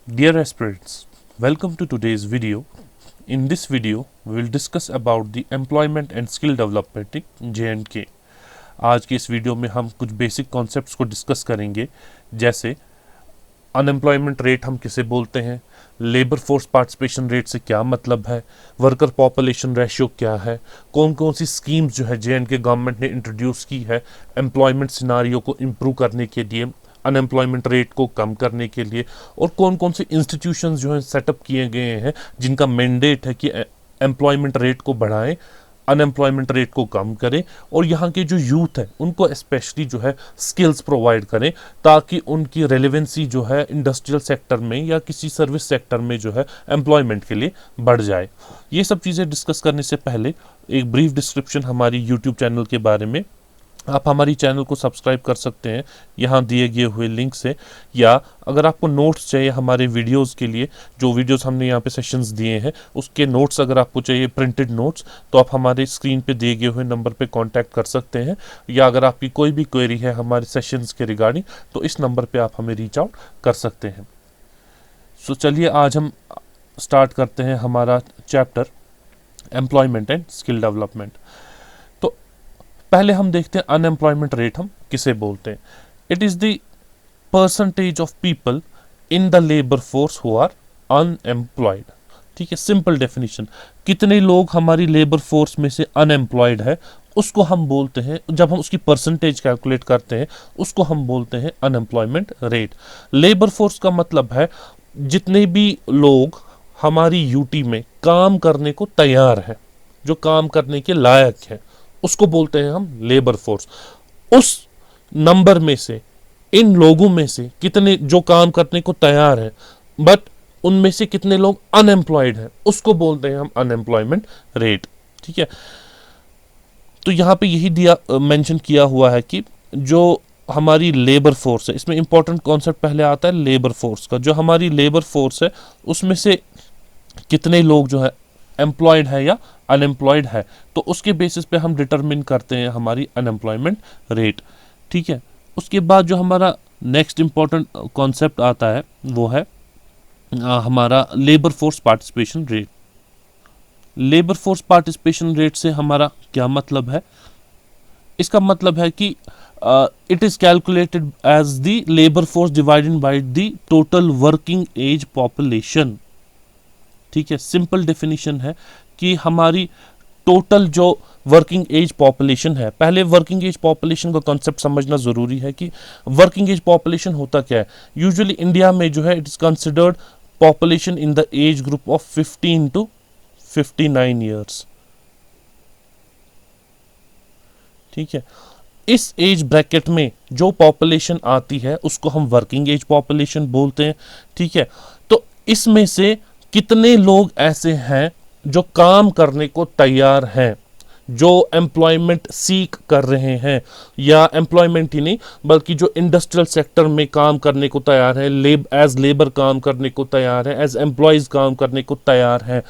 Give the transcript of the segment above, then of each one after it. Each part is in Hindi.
Dear aspirants, welcome to today's video. In this video, we will discuss about the employment and skill development in J&K. आज के इस वीडियो में हम कुछ बेसिक कॉन्सेप्ट्स को डिस्कस करेंगे, जैसे अनएम्प्लॉयमेंट रेट हम किसे बोलते हैं, लेबर फोर्स पार्टिसिपेशन रेट से क्या मतलब है, वर्कर पॉपुलेशन रेशियो क्या है, कौन कौन सी स्कीम्स जो है J&K गवर्नमेंट ने इंट्रोड्यूस की है एम्प्लॉयमेंट सिनारियो को इम्प्रूव करने के लिए, अनएम्प्लॉयमेंट रेट को कम करने के लिए, और कौन कौन से इंस्टीट्यूशंस जो हैं सेटअप किए गए हैं जिनका मैंडेट है कि एम्प्लॉयमेंट रेट को बढ़ाएं, अनएम्प्लॉयमेंट रेट को कम करें और यहाँ के जो यूथ है उनको स्पेशली जो है स्किल्स प्रोवाइड करें ताकि उनकी रेलेवेंसी जो है इंडस्ट्रियल सेक्टर में या किसी सर्विस सेक्टर में जो है एम्प्लॉयमेंट के लिए बढ़ जाए। ये सब चीज़ें डिस्कस करने से पहले एक ब्रीफ डिस्क्रिप्शन हमारी यूट्यूब चैनल के बारे में। आप हमारी चैनल को सब्सक्राइब कर सकते हैं यहाँ दिए गए हुए लिंक से, या अगर आपको नोट्स चाहिए हमारे वीडियोस के लिए, जो वीडियोस हमने यहाँ पे सेशंस दिए हैं उसके नोट्स अगर आपको चाहिए प्रिंटेड नोट्स, तो आप हमारे स्क्रीन पे दिए गए हुए नंबर पे कांटेक्ट कर सकते हैं, या अगर आपकी कोई भी क्वेरी है हमारे सेशंस के रिगार्डिंग तो इस नंबर पर आप हमें रीच आउट कर सकते हैं। सो चलिए आज हम स्टार्ट करते हैं हमारा chapter employment and skill development. पहले हम देखते हैं अनएम्प्लॉयमेंट रेट हम किसे बोलते हैं। It is the percentage of people in the labour force who are unemployed. ठीक है, सिंपल डेफिनेशन, कितने लोग हमारी लेबर फोर्स में से अनएम्प्लॉयड है उसको हम बोलते हैं, जब हम उसकी परसेंटेज कैलकुलेट करते हैं उसको हम बोलते हैं अनएम्प्लॉयमेंट रेट। लेबर फोर्स का मतलब है जितने भी लोग हमारी यूटी में काम करने को तैयार है, जो काम करने के लायक है, उसको बोलते हैं हम लेबर फोर्स। उस नंबर में से, इन लोगों में से कितने जो काम करने को तैयार हैं बट उनमें से कितने लोग अनएम्प्लॉयड हैं उसको बोलते हैं हम अनएम्प्लॉयमेंट रेट। ठीक है, तो यहां पे यही दिया मेंशन किया हुआ है कि जो हमारी लेबर फोर्स है, इसमें इंपॉर्टेंट कॉन्सेप्ट पहले आता है लेबर फोर्स का। जो हमारी लेबर फोर्स है उसमें से कितने लोग जो है एम्प्लॉयड है या अनएम्प्लॉयड है, तो उसके बेसिस पे हम डिटरमिन करते हैं हमारी अनएम्प्लॉयमेंट रेट। ठीक है, उसके बाद जो हमारा नेक्स्ट इंपॉर्टेंट कॉन्सेप्ट आता है वो है हमारा labour force participation rate. Labour force participation rate से हमारा क्या मतलब है? इसका मतलब है कि it is calculated as the labour force divided by the total working age population. ठीक है, सिंपल डेफिनेशन है कि हमारी टोटल जो वर्किंग एज पॉपुलेशन है, पहले वर्किंग एज पॉपुलेशन का कॉन्सेप्ट समझना जरूरी है कि वर्किंग एज पॉपुलेशन होता क्या है। यूजुअली इंडिया में जो है it is considered population in the age group of 15 to 59 years. ठीक है, इस एज ब्रैकेट में जो पॉपुलेशन आती है उसको हम वर्किंग एज पॉपुलेशन बोलते हैं। ठीक है, तो इसमें से कितने लोग ऐसे हैं जो काम करने को तैयार हैं, जो एम्प्लॉयमेंट सीक कर रहे हैं, या एम्प्लॉयमेंट ही नहीं बल्कि जो इंडस्ट्रियल सेक्टर में काम करने को तैयार है, एज लेबर काम करने को तैयार है, एज एम्प्लॉयज काम करने को तैयार है,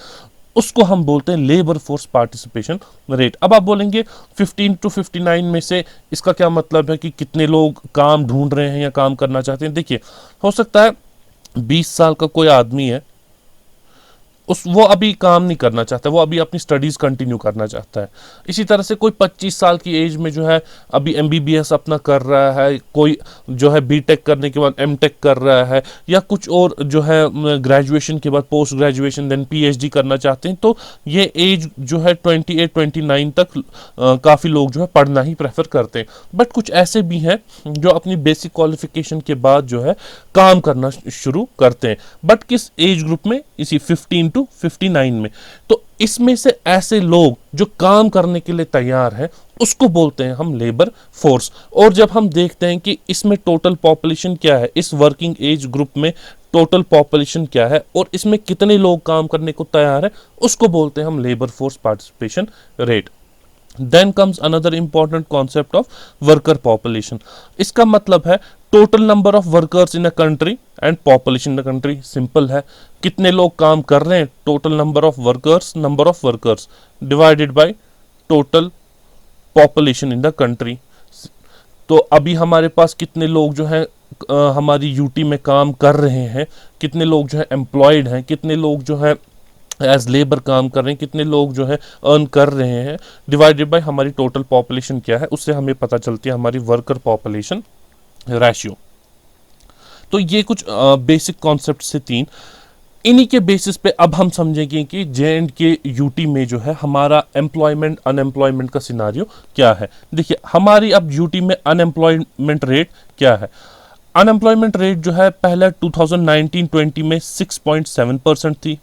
उसको हम बोलते हैं लेबर फोर्स पार्टिसिपेशन रेट। अब आप बोलेंगे 15 to 59 में से इसका क्या मतलब है कि कितने लोग काम ढूंढ रहे हैं या काम करना चाहते हैं। देखिए, हो सकता है 20 साल का कोई आदमी है, वो अभी काम नहीं करना चाहता, वो अभी अपनी स्टडीज कंटिन्यू करना चाहता है। इसी तरह से कोई 25 साल की एज में जो है अभी MBBS अपना कर रहा है, कोई जो है BTech करने के बाद MTech कर रहा है, या कुछ और जो है ग्रेजुएशन के बाद पोस्ट ग्रेजुएशन देन PhD करना चाहते हैं। तो ये एज जो है 28-29 तक काफ़ी लोग जो है पढ़ना ही प्रेफर करते हैं। बट कुछ ऐसे भी हैं जो अपनी बेसिक क्वालिफिकेशन के बाद जो है काम करना शुरू करते हैं, बट किस एज ग्रुप में? इसी 15 to 59 में। तो इसमें से ऐसे लोग जो काम करने के लिए तैयार हैं उसको बोलते हैं हम लेबर फोर्स। और जब हम देखते हैं कि इसमें टोटल पॉपुलेशन क्या है, इस वर्किंग एज ग्रुप में टोटल पॉपुलेशन क्या है और इसमें कितने लोग काम करने को तैयार है, उसको बोलते हैं हम labour force participation rate. Then comes another important concept of worker population. इसका मतलब है total number of workers in a country and population in a country. Simple है, कितने लोग काम कर रहे हैं, total number of workers divided by total population in the country. तो अभी हमारे पास कितने लोग जो हैं हमारी यूटी में काम कर रहे हैं, कितने लोग जो है एम्प्लॉयड हैं, कितने लोग जो है एज लेबर काम कर रहे हैं, कितने लोग जो है अर्न कर रहे हैं, डिवाइडेड बाय हमारी टोटल पॉपुलेशन क्या है, उससे हमें पता चलती है हमारी वर्कर पॉपुलेशन रेशियो। तो ये कुछ बेसिक कॉन्सेप्ट से तीन, इन्हीं के बेसिस पे अब हम समझेंगे कि जे.एंड.के यूटी में जो है हमारा एम्प्लॉयमेंट अनएम्प्लॉयमेंट का सिनारियो क्या है। देखिए हमारी अब यूटी में अनएम्प्लॉयमेंट रेट क्या है। अनएम्प्लॉयमेंट रेट जो है पहले 2019-20 में 6.7% थी,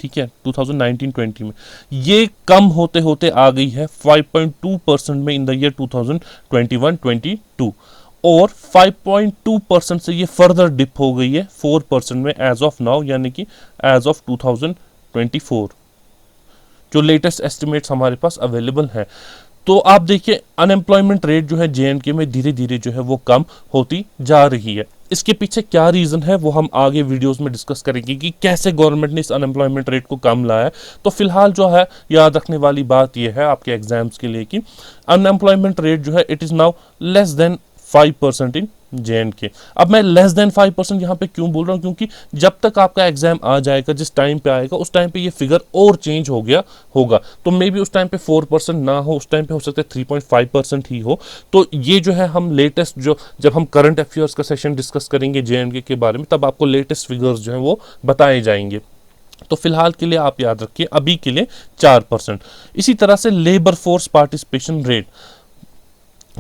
ठीक है। 2019-20 में ये कम होते होते आ गई है 5.2% में इन द ईयर 2021-22 और 5.2% से ये फर्दर डिप हो गई है 4% में एज ऑफ नाउ, यानी कि एज ऑफ 2024 जो लेटेस्ट एस्टिमेट्स हमारे पास अवेलेबल है। तो आप देखिए अनएम्प्लॉयमेंट रेट जो है जे.एंड.के में धीरे धीरे जो है वो कम होती जा रही है। इसके पीछे क्या रीज़न है वो हम आगे वीडियोस में डिस्कस करेंगे कि कैसे गवर्नमेंट ने इस अनएम्प्लॉयमेंट रेट को कम लाया है। तो फिलहाल जो है याद रखने वाली बात यह है आपके एग्जाम्स के लिए कि अनएम्प्लॉयमेंट रेट जो है it is now less than 5% in J&K. अब मैं लेस देन 5% यहाँ पे क्यों बोल रहा हूँ, क्योंकि जब तक आपका एग्जाम आ जाएगा, जिस टाइम पे आएगा उस टाइम पे ये फिगर और चेंज हो गया होगा। तो मे बी उस टाइम पे 4% ना हो, उस टाइम पे हो सकता है 3.5% ही हो। तो ये जो है हम लेटेस्ट जब हम करंट अफेयर्स का सेशन डिस्कस करेंगे जे.एंड.के के बारे में, तब आपको लेटेस्ट फिगर्स जो है वो बताए जाएंगे। तो फिलहाल के लिए आप याद रखिए अभी के लिए 4%। इसी तरह से लेबर फोर्स पार्टिसिपेशन रेट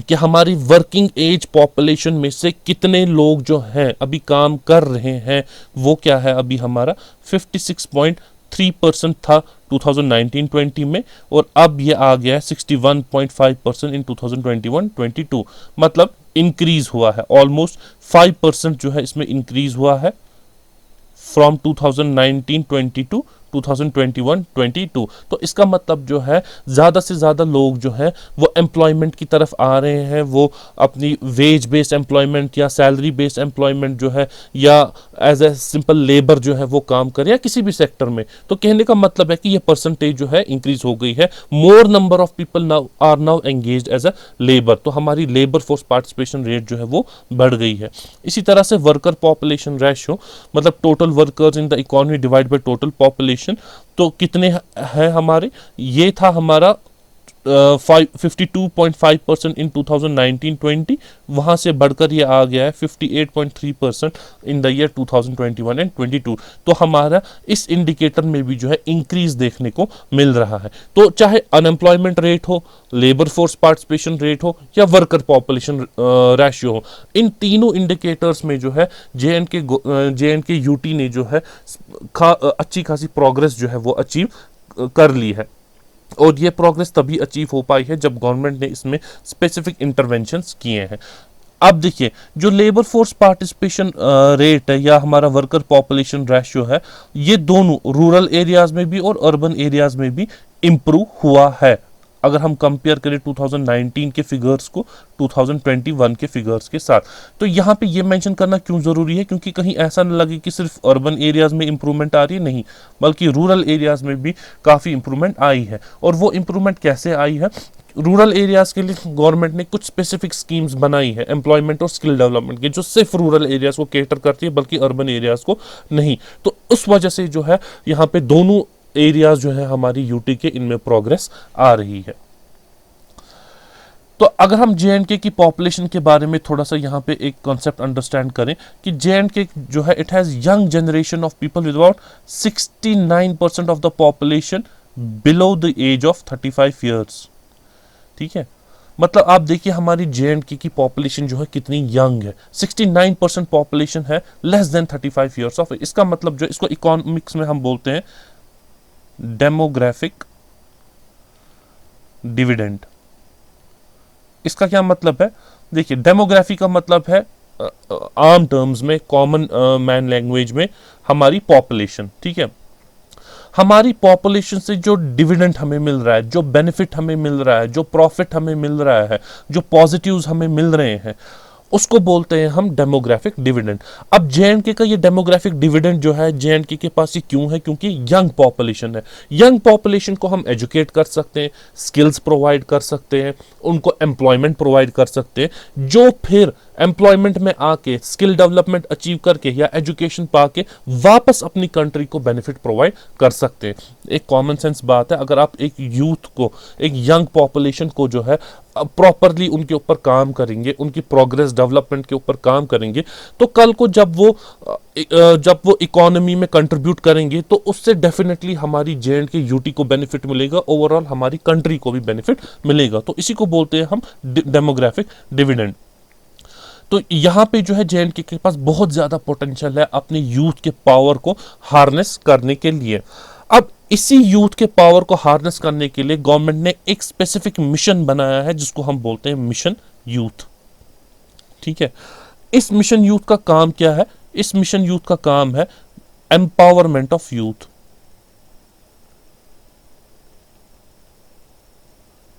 कि हमारी वर्किंग एज पॉपुलेशन में से कितने लोग जो हैं अभी काम कर रहे हैं, वो क्या है अभी हमारा 56.3% था 2019-20 में और अब ये आ गया है 61.5% इन 2021-22। मतलब इंक्रीज हुआ है, ऑलमोस्ट 5% जो है इसमें इंक्रीज हुआ है फ्रॉम 2019-20 टू 2021-22। तो इसका मतलब जो है ज़्यादा से ज़्यादा लोग जो है वो एम्प्लॉयमेंट की तरफ आ रहे हैं, वो अपनी वेज बेस्ड एम्प्लॉयमेंट या सैलरी बेस्ड एम्प्लॉयमेंट जो है या एज ए सिंपल लेबर जो है वो काम करे या किसी भी सेक्टर में। तो कहने का मतलब है कि ये परसेंटेज जो है इंक्रीज हो गई है, more number of people now are now engaged as a labour. तो हमारी लेबर फोर्स पार्टिसिपेशन रेट जो है वो बढ़ गई है। इसी तरह से वर्कर पॉपुलेशन रेशियो मतलब total workers in the economy divide by total population, तो कितने हैं हमारे, ये था हमारा 52.5% इन 2019-20, वहां से बढ़कर ये आ गया है 58.3% इन द ईयर 2021 एंड 22। तो हमारा इस इंडिकेटर में भी जो है इंक्रीज देखने को मिल रहा है। तो चाहे अनएम्प्लॉयमेंट रेट हो, लेबर फोर्स पार्टिसिपेशन रेट हो या वर्कर पॉपुलेशन रेशियो हो, इन तीनों इंडिकेटर्स में जो है जे.एंड.के यूटी ने जो है अच्छी खासी प्रोग्रेस जो है वो अचीव कर ली है। और ये प्रोग्रेस तभी अचीव हो पाई है जब गवर्नमेंट ने इसमें स्पेसिफिक इंटरवेंशंस किए हैं। अब देखिए जो लेबर फोर्स पार्टिसिपेशन रेट है या हमारा वर्कर पॉपुलेशन रेशियो है, ये दोनों रूरल एरियाज में भी और अर्बन एरियाज में भी इम्प्रूव हुआ है। अगर हम कंपेयर करें 2019 के फिगर्स को 2021 के फिगर्स के साथ, तो यहाँ पे ये मेंशन करना क्यों ज़रूरी है, क्योंकि कहीं ऐसा न लगे कि सिर्फ अर्बन एरियाज़ में इंप्रूवमेंट आ रही है, नहीं, बल्कि रूरल एरियाज़ में भी काफ़ी इंप्रूवमेंट आई है। और वो इंप्रूवमेंट कैसे आई है, रूरल एरियाज़ के लिए गवर्नमेंट ने कुछ स्पेसिफिक स्कीम्स बनाई है एम्प्लॉयमेंट और स्किल डेवलपमेंट की, जो सिर्फ रूरल एरियाज़ को केटर करती है बल्कि अर्बन एरियाज़ को नहीं। तो उस वजह से जो है यहाँ पे दोनों एरियाज जो है हमारी यूटी के, इनमें प्रोग्रेस आ रही है। तो अगर हम जे.एंड.के की पॉपुलेशन के बारे में थोड़ा सा यहाँ पे एक कॉन्सेप्ट अंडरस्टैंड करें कि जे.एंड.के जो है it has young generation of people with about 69% of the population below the age of 35 years. ठीक है, मतलब आप देखिए हमारी जे.एंड.के की पॉपुलेशन जो है कितनी यंग है, 69% पॉपुलेशन है लेस देन 35 ईयर्स ऑफ। इसका मतलब जो इसको इकोनॉमिक्स में हम बोलते हैं डेमोग्राफिक डिविडेंड। इसका क्या मतलब है, देखिए डेमोग्राफी का मतलब है आम टर्म्स में, कॉमन मैन लैंग्वेज में हमारी पॉपुलेशन। ठीक है, हमारी पॉपुलेशन से जो डिविडेंड हमें मिल रहा है, जो बेनिफिट हमें मिल रहा है, जो प्रॉफिट हमें मिल रहा है, जो पॉजिटिव्स हमें मिल रहे हैं, उसको बोलते हैं हम डेमोग्राफिक डिविडेंड। अब जे.एंड.के का ये डेमोग्राफिक डिविडेंड जो है जे.एंड.के के पास ये क्यों है, क्योंकि यंग पॉपुलेशन है। यंग पॉपुलेशन को हम एजुकेट कर सकते हैं, स्किल्स प्रोवाइड कर सकते हैं, उनको एम्प्लॉयमेंट प्रोवाइड कर सकते हैं, जो फिर एम्प्लॉयमेंट में आके स्किल डेवलपमेंट अचीव करके या एजुकेशन पाके वापस अपनी कंट्री को बेनिफिट प्रोवाइड कर सकते हैं। एक कॉमन सेंस बात है, अगर आप एक यूथ को, एक यंग पॉपुलेशन को जो है प्रॉपरली उनके ऊपर काम करेंगे, उनकी प्रोग्रेस डेवलपमेंट के ऊपर काम करेंगे, तो कल को जब वो इकोनॉमी में कंट्रीब्यूट करेंगे तो उससे डेफिनेटली हमारी J&K यूटी को बेनिफिट मिलेगा, ओवरऑल हमारी कंट्री को भी बेनिफिट मिलेगा। तो इसी को बोलते हैं हम डेमोग्राफिक डिविडेंड। तो यहाँ पे जो है J&K के पास बहुत ज़्यादा पोटेंशियल है अपने यूथ के पावर को हार्नेस करने के लिए। अब इसी यूथ के पावर को हार्नेस करने के लिए गवर्नमेंट ने एक स्पेसिफिक मिशन बनाया है जिसको हम बोलते हैं मिशन यूथ। ठीक है, इस मिशन यूथ का काम क्या है? इस मिशन यूथ का काम है एम्पावरमेंट ऑफ यूथ।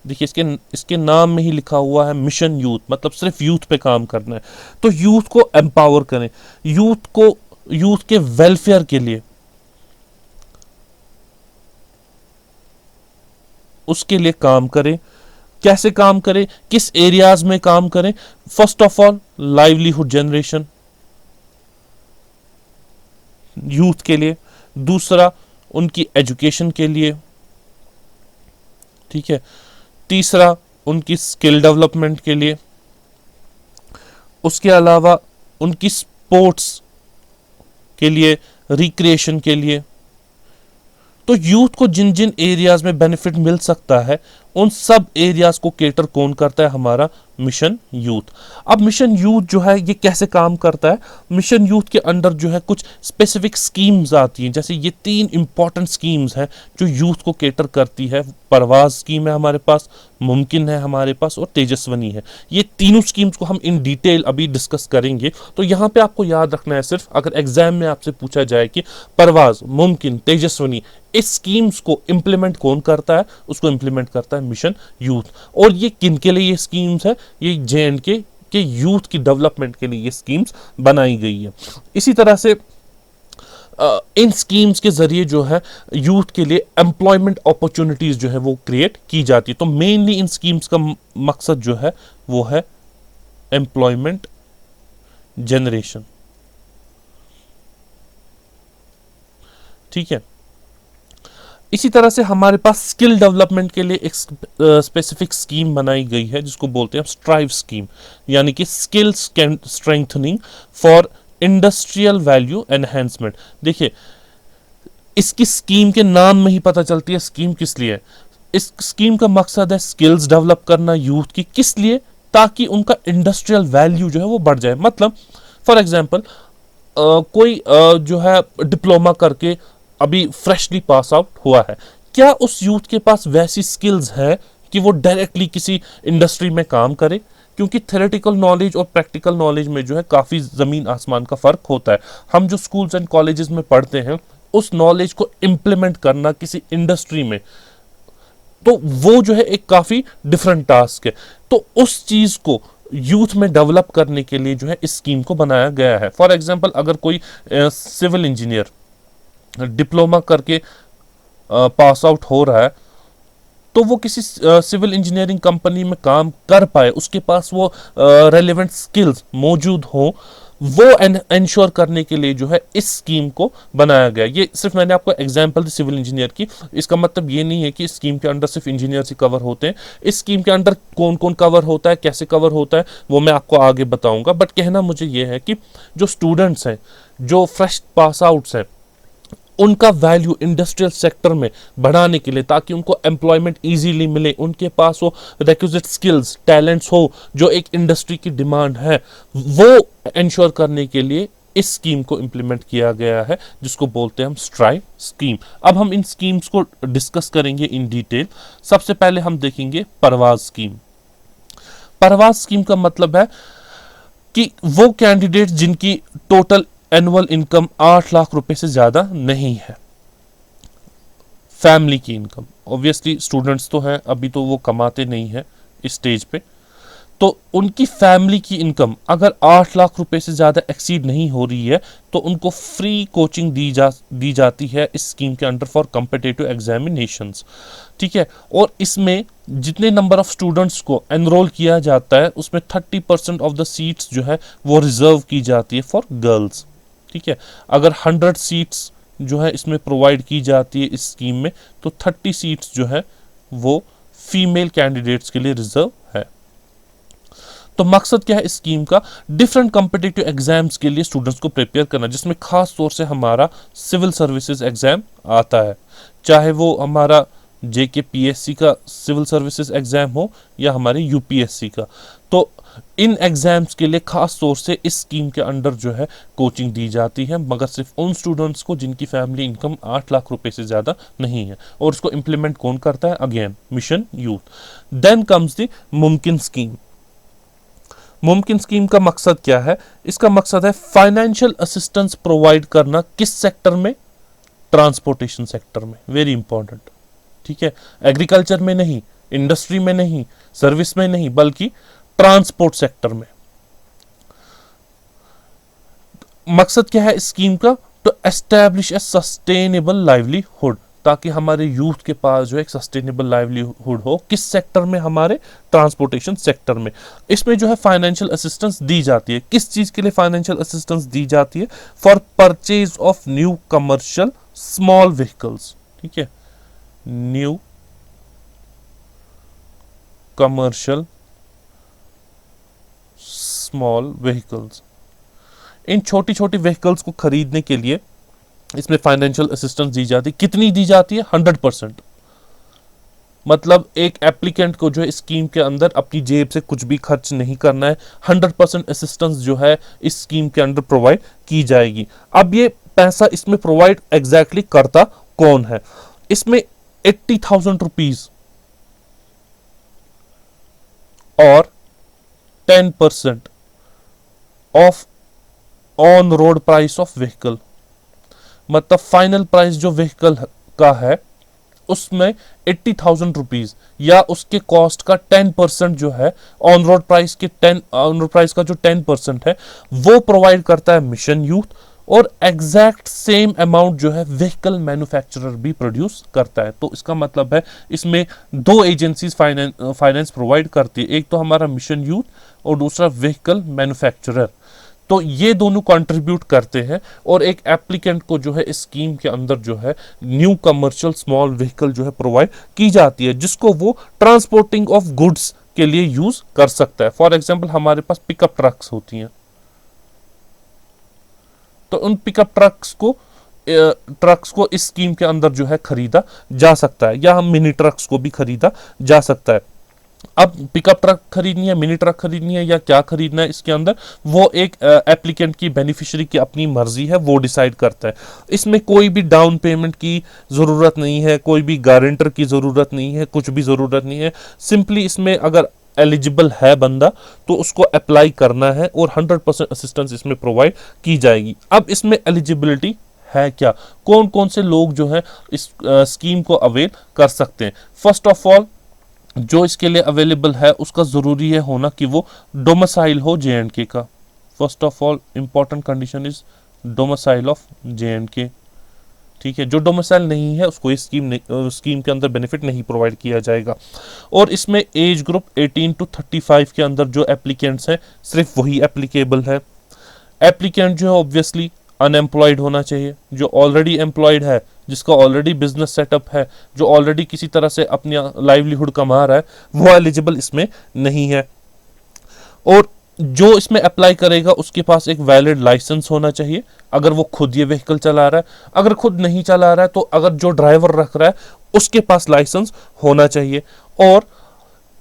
देखिए इसके नाम में ही लिखा हुआ है मिशन यूथ, मतलब सिर्फ यूथ पे काम करना है। तो यूथ को एम्पावर करें, यूथ के वेलफेयर के लिए, उसके लिए काम करें। कैसे काम करें, किस एरियाज में काम करें? First of all livelihood generation youth के लिए, दूसरा उनकी एजुकेशन के लिए, ठीक है, तीसरा उनकी स्किल डेवलपमेंट के लिए, उसके अलावा उनकी स्पोर्ट्स के लिए, रिक्रिएशन के लिए। तो यूथ को जिन जिन एरियाज में बेनिफिट मिल सकता है उन सब एरियाज को केटर कौन करता है? हमारा मिशन यूथ। अब मिशन यूथ जो है ये कैसे काम करता है? मिशन यूथ के अंडर जो है कुछ स्पेसिफिक स्कीम्स आती हैं, जैसे ये 3 इंपॉर्टेंट स्कीम्स हैं जो यूथ को केटर करती है। परवाज स्कीम है हमारे पास, मुमकिन है हमारे पास, और तेजस्वनी है। ये तीनों स्कीम्स को हम इन डिटेल अभी डिस्कस करेंगे। तो यहाँ पे आपको याद रखना है, सिर्फ अगर एग्जाम में आपसे पूछा जाए कि परवाज, मुमकिन, तेजस्वनी, इस स्कीम्स को इंप्लीमेंट कौन करता है? उसको इंप्लीमेंट करता है मिशन यूथ। और ये किन के लिए ये स्कीम्स है? ये J&K के यूथ की डेवलपमेंट के लिए ये स्कीम्स बनाई गई है। इसी तरह से इन स्कीम्स के जरिए जो है यूथ के लिए एम्प्लॉयमेंट अपॉर्चुनिटीज जो है वो क्रिएट की जाती है। तो मेनली इन स्कीम्स का मकसद जो है वो है एम्प्लॉयमेंट जनरेशन। ठीक है, इसी तरह से हमारे पास स्किल डेवलपमेंट के लिए एक स्पेसिफिक स्कीम बनाई गई है जिसको बोलते हैं स्ट्राइव स्कीम, यानी कि skill strengthening for industrial value enhancement. देखिए इसकी स्कीम के नाम में ही पता चलती है स्कीम किस लिए है। इस स्कीम का मकसद है स्किल्स डेवलप करना यूथ की, किस लिए? ताकि उनका इंडस्ट्रियल वैल्यू जो है वो बढ़ जाए। मतलब फॉर एग्जांपल कोई जो है डिप्लोमा करके अभी फ्रेशली पास आउट हुआ है, क्या उस यूथ के पास वैसी स्किल्स है कि वो डायरेक्टली किसी इंडस्ट्री में काम करे? क्योंकि थ्योरेटिकल नॉलेज और प्रैक्टिकल नॉलेज में जो है काफ़ी ज़मीन आसमान का फ़र्क होता है। हम जो स्कूल्स एंड कॉलेजेस में पढ़ते हैं उस नॉलेज को इम्प्लीमेंट करना किसी इंडस्ट्री में, तो वो जो है एक काफ़ी डिफरेंट टास्क है। तो उस चीज़ को यूथ में डेवलप करने के लिए जो है इस स्कीम को बनाया गया है। फॉर एग्जाम्पल अगर कोई सिविल इंजीनियर डिप्लोमा करके पास आउट हो रहा है तो वो किसी सिविल इंजीनियरिंग कंपनी में काम कर पाए, उसके पास वो रेलेवेंट स्किल्स मौजूद हो, वो इंश्योर करने के लिए जो है इस स्कीम को बनाया गया। ये सिर्फ मैंने आपको एग्जांपल दी सिविल इंजीनियर की, इसका मतलब ये नहीं है कि इस स्कीम के अंडर सिर्फ इंजीनियर ही कवर होते हैं। इस स्कीम के अंडर कौन कौन कवर होता है, कैसे कवर होता है, वो मैं आपको आगे बताऊंगा। बट कहना मुझे ये है कि जो स्टूडेंट्स हैं, जो फ्रेश पास आउट्स हैं, उनका वैल्यू इंडस्ट्रियल सेक्टर में बढ़ाने के लिए, ताकि उनको एम्प्लॉयमेंट इजीली मिले, उनके पास वो रिक्विजिट स्किल्स, टैलेंट्स हो जो एक इंडस्ट्री की डिमांड है, वो इंश्योर करने के लिए इस स्कीम को इंप्लीमेंट किया गया है जिसको बोलते हैं हम स्ट्राइव स्कीम। अब हम इन स्कीम्स को डिस्कस करेंगे इन डिटेल। सबसे पहले हम देखेंगे परवाज स्कीम। परवाज स्कीम का मतलब है कि वो कैंडिडेट जिनकी टोटल एनुअल इनकम 8 लाख रुपए से ज्यादा नहीं है, फैमिली की इनकम, ऑब्वियसली स्टूडेंट्स तो हैं अभी तो वो कमाते नहीं हैं इस स्टेज पे, तो उनकी फैमिली की इनकम अगर 8 लाख रुपए से ज़्यादा एक्सीड नहीं हो रही है तो उनको फ्री कोचिंग दी जाती है इस स्कीम के अंडर फॉर कॉम्पिटिटिव एग्जामिनेशंस। ठीक है, और इसमें जितने नंबर ऑफ स्टूडेंट्स को एनरोल किया जाता है उसमें 30% ऑफ द सीट्स जो है वो रिजर्व की जाती है फॉर गर्ल्स। ठीक है, अगर 100 सीट्स जो है इसमें प्रोवाइड की जाती है इस स्कीम में, तो 30 सीट्स जो है वो फीमेल कैंडिडेट्स के लिए रिजर्व है। तो मकसद क्या है इस स्कीम का? डिफरेंट कॉम्पिटिटिव एग्जाम्स के लिए स्टूडेंट्स को प्रिपेयर करना, जिसमें खास तौर से हमारा सिविल सर्विसेज एग्जाम आता है, चाहे वो हमारा JKPSC का सिविल सर्विसेज एग्जाम हो या हमारे UPSC का। तो इन एग्जाम्स के लिए खास तौर से इस स्कीम के अंडर जो है कोचिंग दी जाती है, मगर सिर्फ उन स्टूडेंट्स को जिनकी फैमिली इनकम 8 लाख रुपए से ज़्यादा नहीं है। और इसको इम्प्लीमेंट कौन करता है? Again mission youth. Then comes the Mumkin scheme. Mumkin scheme का मकसद क्या है? इसका मकसद है फाइनेंशियल असिस्टेंस प्रोवाइड करना। किस सेक्टर में? ट्रांसपोर्टेशन सेक्टर में। Very important. ठीक है, एग्रीकल्चर में नहीं, इंडस्ट्री में नहीं, सर्विस में नहीं, बल्कि ट्रांसपोर्ट सेक्टर में। मकसद क्या है इस स्कीम का? To establish a sustainable livelihood, ताकि हमारे यूथ के पास जो है एक सस्टेनेबल लाइवलीहुड हो। किस सेक्टर में? हमारे ट्रांसपोर्टेशन सेक्टर में। इसमें जो है फाइनेंशियल असिस्टेंस दी जाती है। किस चीज के लिए फाइनेंशियल असिस्टेंस दी जाती है? For purchase of new commercial small vehicles. ठीक है, न्यू कमर्शियल स्मॉल व्हीकल्स। इन छोटी छोटी व्हीकल्स को खरीदने के लिए इसमें फाइनेंशियल असिस्टेंस दी जाती है। कितनी दी जाती है? 100%। मतलब एक एप्लीकेंट को जो है स्कीम के अंदर अपनी जेब से कुछ भी खर्च नहीं करना है। 100% असिस्टेंस जो है इस स्कीम के अंदर प्रोवाइड की जाएगी। अब ये पैसा इसमें प्रोवाइड एग्जैक्टली करता कौन है? इसमें 80,000 रुपीज और 10% of on road price of vehicle, मतलब फाइनल प्राइस जो व्हीकल का है उसमें 80,000 रुपीज या उसके कॉस्ट का 10% जो है ऑन रोड प्राइस का जो 10% है वो प्रोवाइड करता है मिशन यूथ। और एग्जैक्ट सेम अमाउंट जो है व्हीकल मैन्युफैक्चरर भी प्रोड्यूस करता है। तो इसका मतलब है इसमें दो एजेंसीज फाइनेंस प्रोवाइड करती है, एक तो हमारा मिशन यूथ और दूसरा व्हीकल मैन्युफैक्चरर। तो ये दोनों कंट्रीब्यूट करते हैं और एक एप्लीकेंट को जो है इस स्कीम के अंदर जो है न्यू कमर्शियल स्मॉल व्हीकल जो है प्रोवाइड की जाती है, जिसको वो ट्रांसपोर्टिंग ऑफ गुड्स के लिए यूज कर सकता है। फॉर एग्जांपल हमारे पास पिकअप ट्रक्स होती हैं, तो उन पिकअप ट्रक्स को इस स्कीम के अंदर जो है खरीदा जा सकता है, या हम मिनी ट्रक्स को भी खरीदा जा सकता है। अब पिकअप ट्रक खरीदनी है, मिनी ट्रक खरीदनी है या क्या खरीदना है इसके अंदर, वो एक एप्लीकेंट की बेनिफिशियरी की अपनी मर्जी है, वो डिसाइड करता है। इसमें कोई भी डाउन पेमेंट की ज़रूरत नहीं है, कोई भी गारंटर की ज़रूरत नहीं है, कुछ भी ज़रूरत नहीं है। सिंपली इसमें अगर एलिजिबल है बंदा तो उसको अप्लाई करना है और 100% असिस्टेंस इसमें प्रोवाइड की जाएगी। अब इसमें एलिजिबिलिटी है क्या, कौन कौन से लोग जो है इस स्कीम को अवेल कर सकते हैं? फर्स्ट ऑफ ऑल जो इसके लिए अवेलेबल है उसका ज़रूरी है होना कि वो डोमिसाइल हो JNK का। First of all important condition is domicile of JNK। ठीक है, जो डोमिसाइल नहीं है उसको इस स्कीम के अंदर बेनिफिट नहीं प्रोवाइड किया जाएगा। और इसमें एज ग्रुप 18 to 35 के अंदर जो एप्लीकेंट्स हैं सिर्फ वही एप्लीकेबल है। एप्लीकेंट जो है ऑब्वियसली अनएम्प्लॉयड होना चाहिए, जो ऑलरेडी एम्प्लॉयड है, जिसका ऑलरेडी बिजनेस सेटअप है, जो ऑलरेडी किसी तरह से अपनी लाइवलीहुड कमा रहा है, वो एलिजिबल इसमें नहीं है। और जो इसमें अप्लाई करेगा उसके पास एक वैलिड लाइसेंस होना चाहिए, अगर वो खुद ये व्हीकल चला रहा है। अगर खुद नहीं चला रहा है तो अगर जो ड्राइवर रख रहा है उसके पास लाइसेंस होना चाहिए। और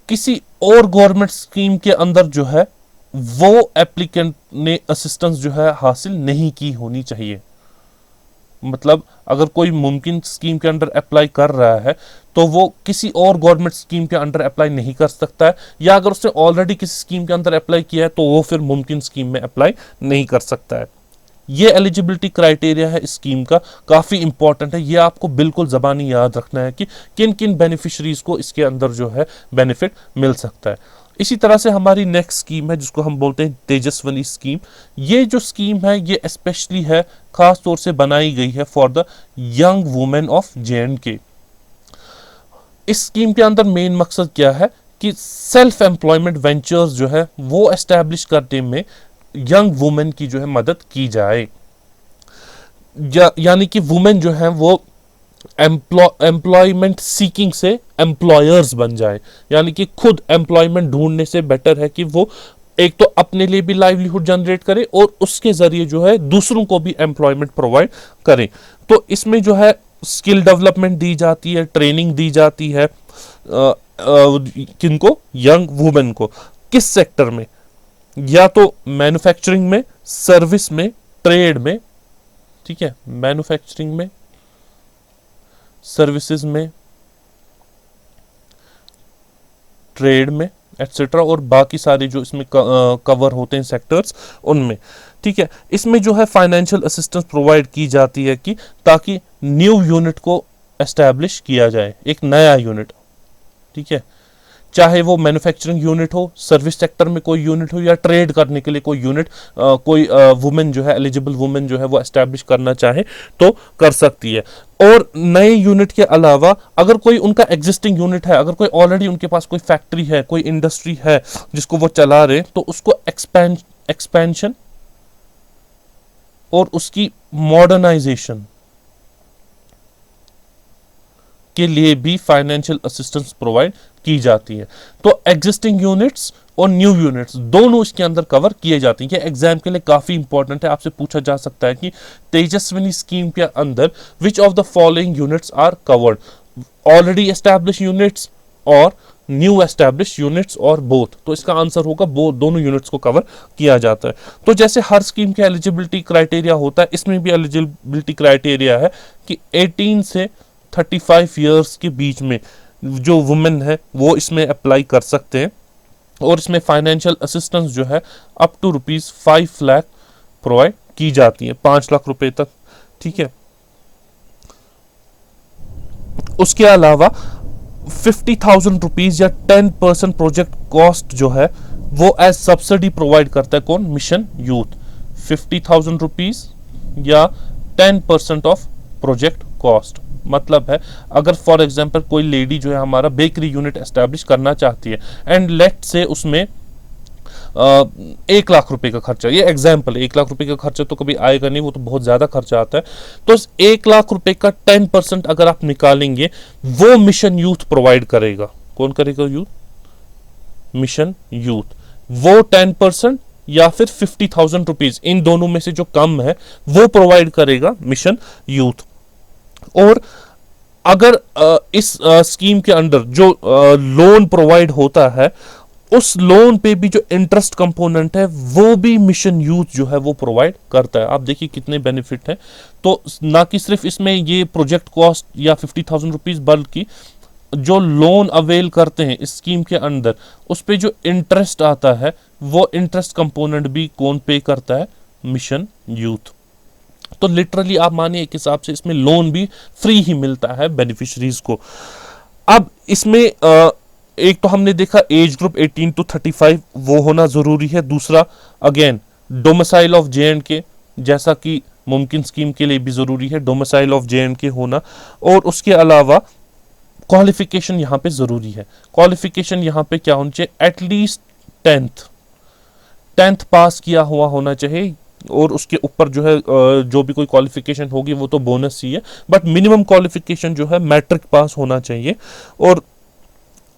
किसी और गवर्नमेंट स्कीम के अंदर जो है वो एप्लीकेंट ने असिस्टेंस जो है हासिल नहीं की होनी चाहिए। मतलब अगर कोई मुमकिन स्कीम के अंडर अप्लाई कर रहा है तो वो किसी और गवर्नमेंट स्कीम के अंडर अप्लाई नहीं कर सकता है, या अगर उसने ऑलरेडी किसी स्कीम के अंदर अप्लाई किया है तो वो फिर मुमकिन स्कीम में अप्लाई नहीं कर सकता है। ये एलिजिबिलिटी क्राइटेरिया है इस स्कीम का, काफ़ी इंपॉर्टेंट है। ये आपको बिल्कुल ज़बानी याद रखना है कि किन किन बेनिफिशरीज को इसके अंदर जो है बेनिफिट मिल सकता है। इसी तरह से हमारी नेक्स्ट स्कीम है जिसको हम बोलते हैं तेजस्विनी स्कीम। ये जो स्कीम है ये स्पेशली है, खास तौर से बनाई गई है for the young women of JNK। इस स्कीम के अंदर मेन मकसद क्या है कि सेल्फ एम्प्लॉयमेंट वेंचर्स जो है वो एस्टैब्लिश करने में यंग वुमेन की जो है मदद की जाए, यानी कि वुमेन जो है वो एम्प्लॉयमेंट सीकिंग से एम्प्लॉयर्स बन जाए, यानी कि खुद एम्प्लॉयमेंट ढूंढने से बेटर है कि वो एक तो अपने लिए भी लाइवलीहुड जनरेट करे और उसके जरिए जो है दूसरों को भी एम्प्लॉयमेंट प्रोवाइड करें। तो इसमें जो है स्किल डेवलपमेंट दी जाती है, ट्रेनिंग दी जाती है किनको, यंग वुमेन को। किस सेक्टर में? या तो मैन्युफैक्चरिंग में, सर्विस में, ट्रेड में, ठीक है, मैन्युफैक्चरिंग में, सर्विसेज में, ट्रेड में एटसेट्रा, और बाकी सारे जो इसमें कवर होते हैं सेक्टर्स उनमें, ठीक है। इसमें जो है फाइनेंशियल असिस्टेंस प्रोवाइड की जाती है कि ताकि न्यू यूनिट को एस्टैब्लिश किया जाए, एक नया यूनिट, ठीक है, चाहे वो मैन्युफैक्चरिंग यूनिट हो, सर्विस सेक्टर में कोई यूनिट हो, या ट्रेड करने के लिए कोई यूनिट कोई वुमेन जो है, एलिजिबल वुमेन जो है वो एस्टैब्लिश करना चाहे तो कर सकती है। और नए यूनिट के अलावा अगर कोई उनका एग्जिस्टिंग यूनिट है, अगर कोई ऑलरेडी उनके पास कोई फैक्ट्री है, कोई इंडस्ट्री है जिसको वो चला रहे, तो उसको एक्सपेंशन और उसकी मॉडर्नाइजेशन के लिए भी फाइनेंशियल असिस्टेंस प्रोवाइड की जाती है। तो एग्जिस्टिंग यूनिट्स और न्यू यूनिट्स दोनों इसके अंदर कवर किए जाते हैं। ये एग्जाम के लिए काफी इंपॉर्टेंट है, आपसे पूछा जा सकता है कि तेजस्विनी स्कीम के अंदर which of the following units are covered, already establish units और न्यू एस्टैब्लिश यूनिट्स और बोथ। तो इसका आंसर होगा बोथ, दोनों यूनिट्स को कवर किया जाता है। तो जैसे हर स्कीम के एलिजिबिलिटी क्राइटेरिया होता है, इसमें भी एलिजिबिलिटी क्राइटेरिया है कि 18 से 35 ईयर्स के बीच में जो वुमेन है वो इसमें अप्लाई कर सकते हैं, और इसमें फाइनेंशियल असिस्टेंस जो है अप टू ₹5 लाख प्रोवाइड की जाती है, 5 लाख रुपए तक, ठीक है। उसके अलावा 50,000 रुपीज या 10% प्रोजेक्ट कॉस्ट जो है वो एज सब्सिडी प्रोवाइड करता है कौन? Mission youth. 50,000 रुपीज या 10% ऑफ प्रोजेक्ट कॉस्ट, मतलब है अगर फॉर एग्जांपल कोई लेडी जो है हमारा बेकरी यूनिट एस्टैब्लिश करना चाहती है एंड लेट से उसमें 1 लाख रुपए का खर्चा, ये एग्जाम्पल, 1 लाख रुपए का खर्चा तो कभी आएगा नहीं, वो तो बहुत ज्यादा खर्चा आता है। तो 1 लाख रुपए का 10% अगर आप निकालेंगे वो मिशन यूथ प्रोवाइड करेगा। कौन करेगा? Youth, mission youth. वो 10% या फिर 50,000 रुपीज, इन दोनों में से जो कम है वो प्रोवाइड करेगा मिशन यूथ। और अगर इस स्कीम के अंदर जो लोन प्रोवाइड होता है उस लोन पे भी जो इंटरेस्ट कंपोनेंट है वो भी मिशन यूथ जो है वो प्रोवाइड करता है। आप देखिए कितने बेनिफिट है। तो ना कि सिर्फ इसमें ये प्रोजेक्ट कॉस्ट या 50,000 रुपीज, बल्कि जो लोन अवेल करते हैं इस स्कीम के अंदर उस पे जो इंटरेस्ट आता है वो इंटरेस्ट कंपोनेंट भी कौन पे करता है? Mission youth. तो लिटरली आप मानिए एक हिसाब से इसमें लोन भी फ्री ही मिलता है बेनिफिशरीज को। अब इसमें एक तो हमने देखा एज ग्रुप 18 to 35 वो होना जरूरी है। दूसरा अगेन डोमिसाइल ऑफ JNK, जैसा कि मुमकिन स्कीम के लिए भी जरूरी है डोमिसाइल ऑफ JNK होना। और उसके अलावा क्वालिफिकेशन यहाँ पे जरूरी है। क्वालिफिकेशन यहाँ पे क्या होनी चाहिए? एटलीस्ट 10th पास किया हुआ होना चाहिए, और उसके ऊपर जो है जो भी कोई क्वालिफिकेशन होगी वो तो बोनस ही है, बट मिनिमम क्वालिफिकेशन जो है मैट्रिक पास होना चाहिए।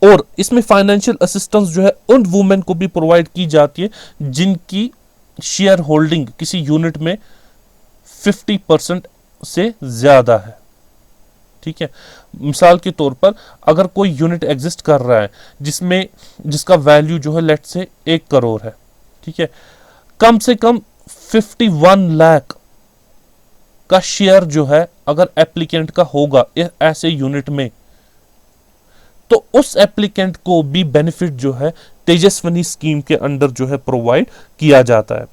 और इसमें फाइनेंशियल असिस्टेंस जो है उन वुमेन को भी प्रोवाइड की जाती है जिनकी शेयर होल्डिंग किसी यूनिट में 50% से ज्यादा है, ठीक है। मिसाल के तौर पर अगर कोई यूनिट एग्जिस्ट कर रहा है जिसका वैल्यू जो है लेट से 1 करोड़ है, ठीक है, कम से कम 51 लाख का शेयर जो है अगर एप्लीकेंट का होगा ऐसे यूनिट में, तो उस एप्लीकेंट को भी बेनिफिट जो है तेजस्विनी स्कीम के अंदर जो है प्रोवाइड किया जाता है।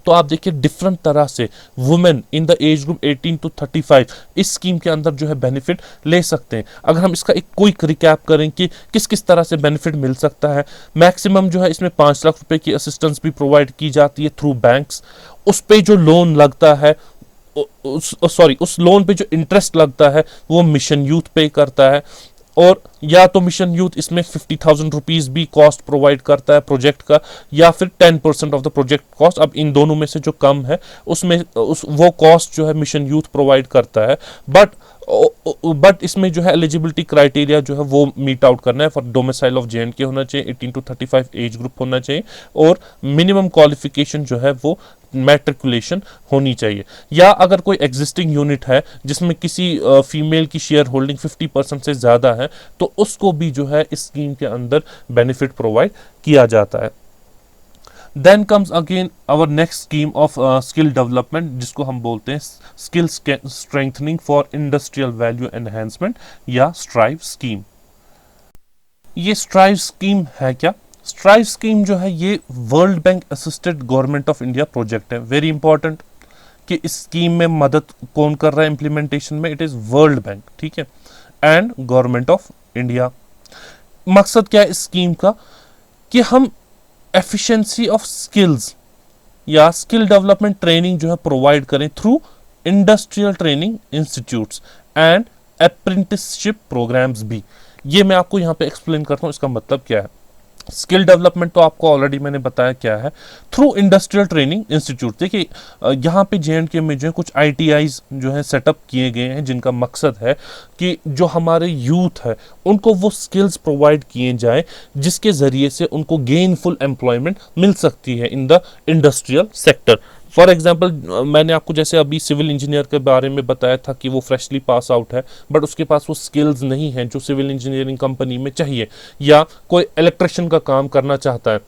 तो आप देखिए डिफरेंट तरह से women in the age group 18 to 35 इस स्कीम के अंदर जो है बेनिफिट ले सकते हैं। अगर हम इसका एक क्विक रिकैप करें कि किस किस तरह से बेनिफिट मिल सकता है, मैक्सिमम जो है इसमें 5 लाख रुपए की असिस्टेंस भी प्रोवाइड की जाती है थ्रू बैंक्स। उस पे जो लोन लगता है उस लोन पे जो इंटरेस्ट लगता है वो मिशन यूथ पे करता है। और या तो मिशन यूथ इसमें 50,000 रुपीज भी कॉस्ट प्रोवाइड करता है प्रोजेक्ट का, या फिर 10% ऑफ द प्रोजेक्ट कॉस्ट। अब इन दोनों में से जो कम है उसमें वो कॉस्ट जो है मिशन यूथ प्रोवाइड करता है। बट इसमें जो है एलिजिबिलिटी क्राइटेरिया जो है वो मीट आउट करना है। फॉर डोमिसाइल ऑफ JNK होना चाहिए, 18 to 35 एज ग्रुप होना चाहिए, और मिनिमम क्वालिफिकेशन जो है वो मैट्रिकुलेशन होनी चाहिए। या अगर कोई एग्जिस्टिंग यूनिट है जिसमें किसी फीमेल की शेयर होल्डिंग 50% से ज़्यादा है, तो उसको भी जो है इस स्कीम के अंदर बेनिफिट प्रोवाइड किया जाता है। Then comes again our next scheme of skill development, जिसको हम बोलते हैं skill strengthening for industrial value enhancement या स्ट्राइव स्कीम। ये स्ट्राइव स्कीम है क्या? स्ट्राइव स्कीम जो है ये world bank assisted government of India project है। वेरी इंपॉर्टेंट कि इस स्कीम में मदद कौन कर रहा है इंप्लीमेंटेशन में? इट इज वर्ल्ड बैंक, ठीक है, एंड गवर्नमेंट ऑफ इंडिया। मकसद क्या है इस स्कीम का? कि हम एफिशिएंसी ऑफ स्किल्स या स्किल डेवलपमेंट ट्रेनिंग जो है प्रोवाइड करें through industrial training institutes and apprenticeship programmes भी। ये मैं आपको यहाँ पे एक्सप्लेन करता हूँ इसका मतलब क्या है। स्किल डेवलपमेंट तो आपको ऑलरेडी मैंने बताया क्या है, थ्रू इंडस्ट्रियल ट्रेनिंग इंस्टीट्यूट। देखिए यहाँ पे JNK में जो है कुछ ITIs जो है सेटअप किए गए हैं, जिनका मकसद है कि जो हमारे यूथ है उनको वो स्किल्स प्रोवाइड किए जाए जिसके ज़रिए से उनको गेनफुल एम्प्लॉयमेंट मिल सकती है in the industrial sector. For example मैंने आपको जैसे अभी सिविल इंजीनियर के बारे में बताया था कि वो फ्रेशली पास आउट है, बट उसके पास वो स्किल्स नहीं है जो सिविल इंजीनियरिंग कंपनी में चाहिए। या कोई इलेक्ट्रिशियन का काम करना चाहता है,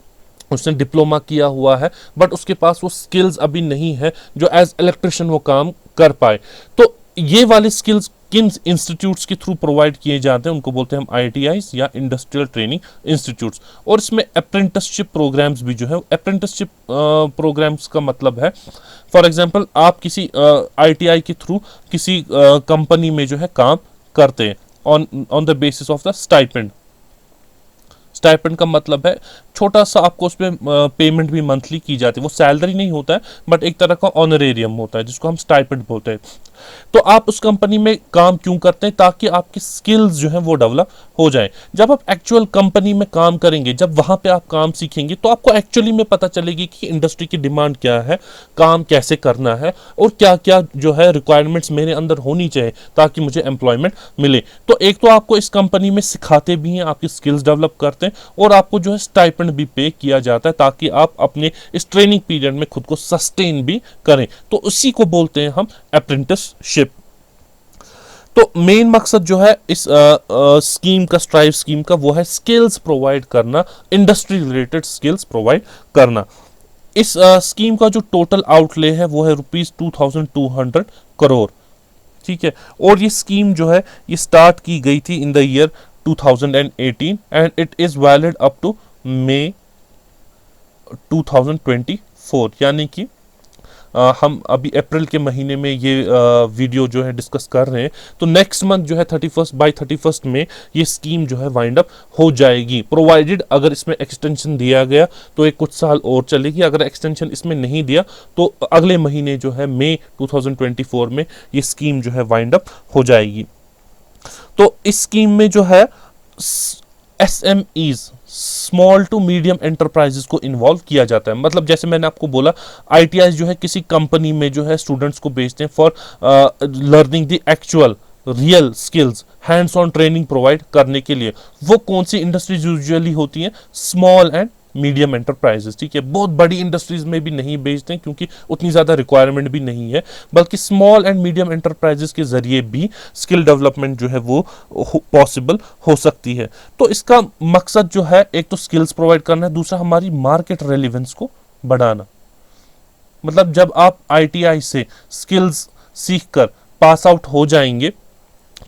उसने डिप्लोमा किया हुआ है बट उसके पास वो स्किल्स अभी नहीं है जो एज इलेक्ट्रिशियन वो काम कर पाए। तो ये वाले स्किल्स किन इंस्टीट्यूट्स के थ्रू प्रोवाइड किए जाते हैं? उनको बोलते हैं हम ITIs या इंडस्ट्रियल ट्रेनिंग इंस्टीट्यूट्स। और इसमें अप्रेंटिसशिप प्रोग्राम्स भी जो है, अप्रेंटिसशिप प्रोग्राम्स का मतलब है फॉर एग्जांपल आप किसी ITI के थ्रू किसी कंपनी में जो है काम करते हैं on the basis of the stipend. Stipend का मतलब है छोटा सा आपको उस पर पेमेंट भी मंथली की जाती है। वो सैलरी नहीं होता है बट एक तरह का ऑनरेरियम होता है जिसको हम स्टाइपेंड बोलते हैं। तो आप उस कंपनी में काम क्यों करते हैं? ताकि आपकी स्किल्स जो है वो डेवलप हो जाए। जब आप एक्चुअल कंपनी में काम करेंगे, जब वहां पे आप काम सीखेंगे, तो आपको एक्चुअली में पता चलेगी कि इंडस्ट्री की डिमांड क्या है, काम कैसे करना है और क्या क्या जो है रिक्वायरमेंट्स मेरे अंदर होनी चाहिए ताकि मुझे एम्प्लॉयमेंट मिले। तो एक तो आपको इस कंपनी में सिखाते भी हैं, आपकी स्किल्स डेवलप करते हैं, और आपको जो है स्टाइपेंड भी पे किया जाता है ताकि आप अपने इस ट्रेनिंग पीरियड में खुद को सस्टेन भी करें। तो उसी को बोलते हैं हम अप्रेंटिसशिप। तो मेन मकसद जो है इस स्कीम का, स्ट्राइव स्कीम का, वो है स्किल्स प्रोवाइड करना, इंडस्ट्री रिलेटेड स्किल्स प्रोवाइड करना। इस स्कीम का जो टोटल आउटले है वो है ₹2200 करोड़, ठीक है। और ये स्कीम जो है ये स्टार्ट की गई थी in the year 2018 and it is valid up to May 2024, यानी कि हम अभी अप्रैल के महीने में ये वीडियो जो है डिस्कस कर रहे हैं। तो नेक्स्ट मंथ जो है 31 में ये स्कीम जो है वाइंड अप हो जाएगी, प्रोवाइडेड अगर इसमें एक्सटेंशन दिया गया तो एक कुछ साल और चलेगी। अगर एक्सटेंशन इसमें नहीं दिया तो अगले महीने जो है मई 2024 में ये स्कीम जो है वाइंड अप हो जाएगी। तो इस स्कीम में जो है SMEs, small to medium enterprises को इन्वॉल्व किया जाता है। मतलब जैसे मैंने आपको बोला ITIs जो है किसी कंपनी में जो है स्टूडेंट्स को भेजते हैं for learning the actual real skills, hands on training provide करने के लिए। वो कौन सी इंडस्ट्रीज यूजुअली होती हैं? स्मॉल एंड मीडियम एंटरप्राइजेस, ठीक है। बहुत बड़ी इंडस्ट्रीज में भी नहीं भेजते हैं क्योंकि उतनी ज़्यादा रिक्वायरमेंट भी नहीं है, बल्कि स्मॉल एंड मीडियम एंटरप्राइजेस के जरिए भी स्किल डेवलपमेंट जो है वो पॉसिबल हो सकती है। तो इसका मकसद जो है एक तो स्किल्स प्रोवाइड करना है, दूसरा हमारी मार्केट रेलिवेंस को बढ़ाना। मतलब जब आप ITI से स्किल्स सीख कर पास आउट हो जाएंगे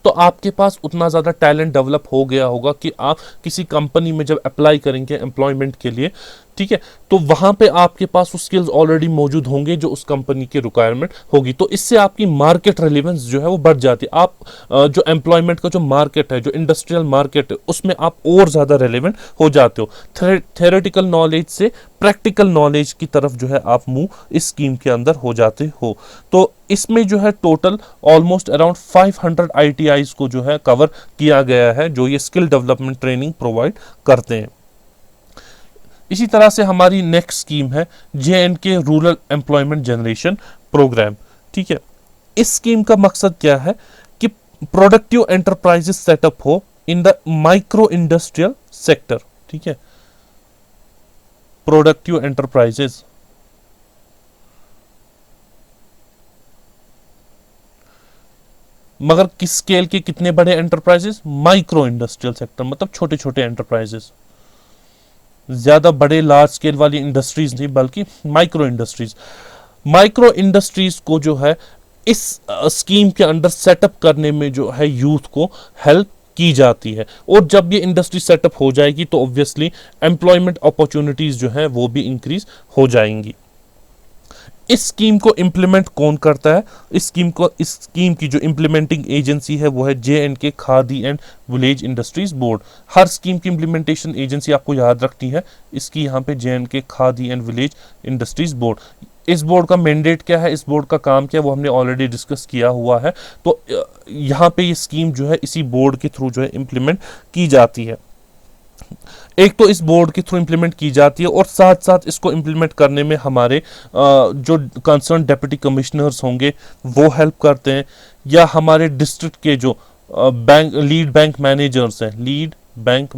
तो आपके पास उतना ज़्यादा टैलेंट डेवलप हो गया होगा कि आप किसी कंपनी में जब अप्लाई करेंगे एम्प्लॉयमेंट के लिए, ठीक है, तो वहाँ पे आपके पास वो स्किल्स ऑलरेडी मौजूद होंगे जो उस कंपनी की रिक्वायरमेंट होगी। तो इससे आपकी मार्केट रेलिवेंस जो है वो बढ़ जाती है। आप जो एम्प्लॉयमेंट का जो मार्केट है, जो इंडस्ट्रियल मार्केट है, उसमें आप और ज़्यादा रेलिवेंट हो जाते हो। थ्योरेटिकल नॉलेज से प्रैक्टिकल नॉलेज की तरफ जो है आप मूव इस स्कीम के अंदर हो जाते हो। तो इसमें जो है टोटल ऑलमोस्ट अराउंड 500 ITIs को जो है कवर किया गया है, जो ये स्किल डेवलपमेंट ट्रेनिंग प्रोवाइड करते हैं। इसी तरह से हमारी नेक्स्ट स्कीम है JNK rural employment generation programme. ठीक है, इस स्कीम का मकसद क्या है कि प्रोडक्टिव एंटरप्राइजेस सेटअप हो in the micro industrial sector. ठीक है, प्रोडक्टिव एंटरप्राइजेस, मगर किस स्केल के, कितने बड़े एंटरप्राइजेस? माइक्रो इंडस्ट्रियल सेक्टर, मतलब छोटे छोटे एंटरप्राइजेस, ज्यादा बड़े लार्ज स्केल वाली इंडस्ट्रीज नहीं, बल्कि माइक्रो इंडस्ट्रीज। माइक्रो इंडस्ट्रीज को जो है इस स्कीम के अंडर सेटअप करने में जो है यूथ को हेल्प की जाती है, और जब ये इंडस्ट्री सेटअप हो जाएगी तो ऑब्वियसली एम्प्लॉयमेंट अपॉर्चुनिटीज जो है वो भी इंक्रीज हो जाएंगी। इस स्कीम को इंप्लीमेंट कौन करता है? इस स्कीम की जो इंप्लीमेंटिंग एजेंसी है वो है JNK khadi and village industries board. Her scheme की इंप्लीमेंटेशन एजेंसी आपको याद रखनी है, इसकी यहाँ पे JNK khadi and village industries board. इस बोर्ड का मैंडेट क्या है, इस बोर्ड का काम क्या है, वो हमने ऑलरेडी डिस्कस किया हुआ है। तो यहाँ पे ये स्कीम जो है इसी बोर्ड के थ्रू जो है इंप्लीमेंट की जाती है। एक तो इस बोर्ड के थ्रू इंप्लीमेंट की जाती है, और साथ साथ इसको इंप्लीमेंट करने में हमारे जो कंसर्न डेप्यूटी कमिश्नर्स होंगे वो हेल्प करते हैं, या हमारे डिस्ट्रिक्ट के जो लीड बैंक मैनेजर्स हैं, लीड बैंक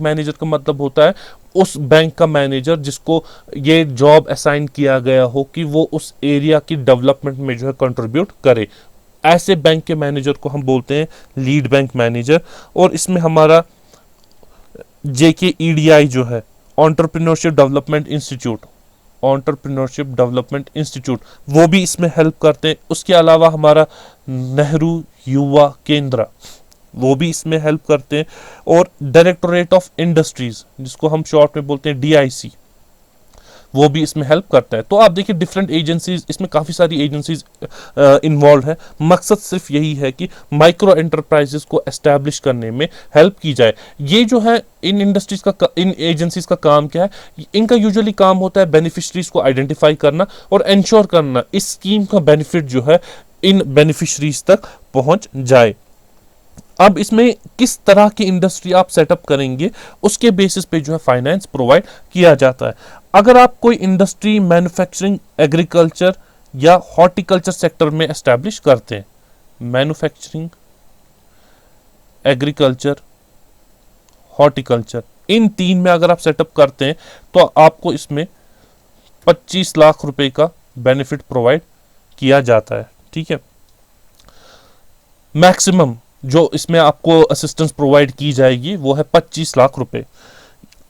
मैनेजर का मतलब होता है उस बैंक का मैनेजर जिसको ये जॉब असाइन किया गया हो कि वो उस एरिया की डेवलपमेंट में जो है कंट्रीब्यूट करे। ऐसे बैंक के मैनेजर को हम बोलते हैं लीड बैंक मैनेजर। और इसमें हमारा JKEDI जो है, एंटरप्रेन्योरशिप डेवलपमेंट इंस्टीट्यूट, वो भी इसमें हेल्प करते हैं। उसके अलावा हमारा नेहरू युवा केंद्र, वो भी इसमें हेल्प करते हैं। और डायरेक्टोरेट ऑफ इंडस्ट्रीज, जिसको हम शॉर्ट में बोलते हैं DIC, वो भी इसमें हेल्प करता है। तो आप देखिए डिफरेंट एजेंसीज, इसमें काफ़ी सारी एजेंसीज इन्वॉल्व है। मकसद सिर्फ यही है कि माइक्रो एंटरप्राइजेस को एस्टैब्लिश करने में हेल्प की जाए। ये जो है इन एजेंसीज का काम क्या है? इनका यूजुअली काम होता है बेनिफिशरीज को आइडेंटिफाई करना और इंश्योर करना इस स्कीम का बेनिफिट जो है इन बेनिफिशरीज तक पहुंच जाए। अब इसमें किस तरह की इंडस्ट्री आप सेटअप करेंगे उसके बेसिस पे जो है फाइनेंस प्रोवाइड किया जाता है। अगर आप कोई इंडस्ट्री मैन्युफैक्चरिंग, एग्रीकल्चर या हॉर्टिकल्चर सेक्टर में एस्टैब्लिश करते हैं, मैन्युफैक्चरिंग, एग्रीकल्चर, हॉर्टिकल्चर, इन तीन में अगर आप सेटअप करते हैं तो आपको इसमें 25 लाख रुपए का बेनिफिट प्रोवाइड किया जाता है। ठीक है, मैक्सिमम जो इसमें आपको असिस्टेंस प्रोवाइड की जाएगी वो है 25 लाख रुपए।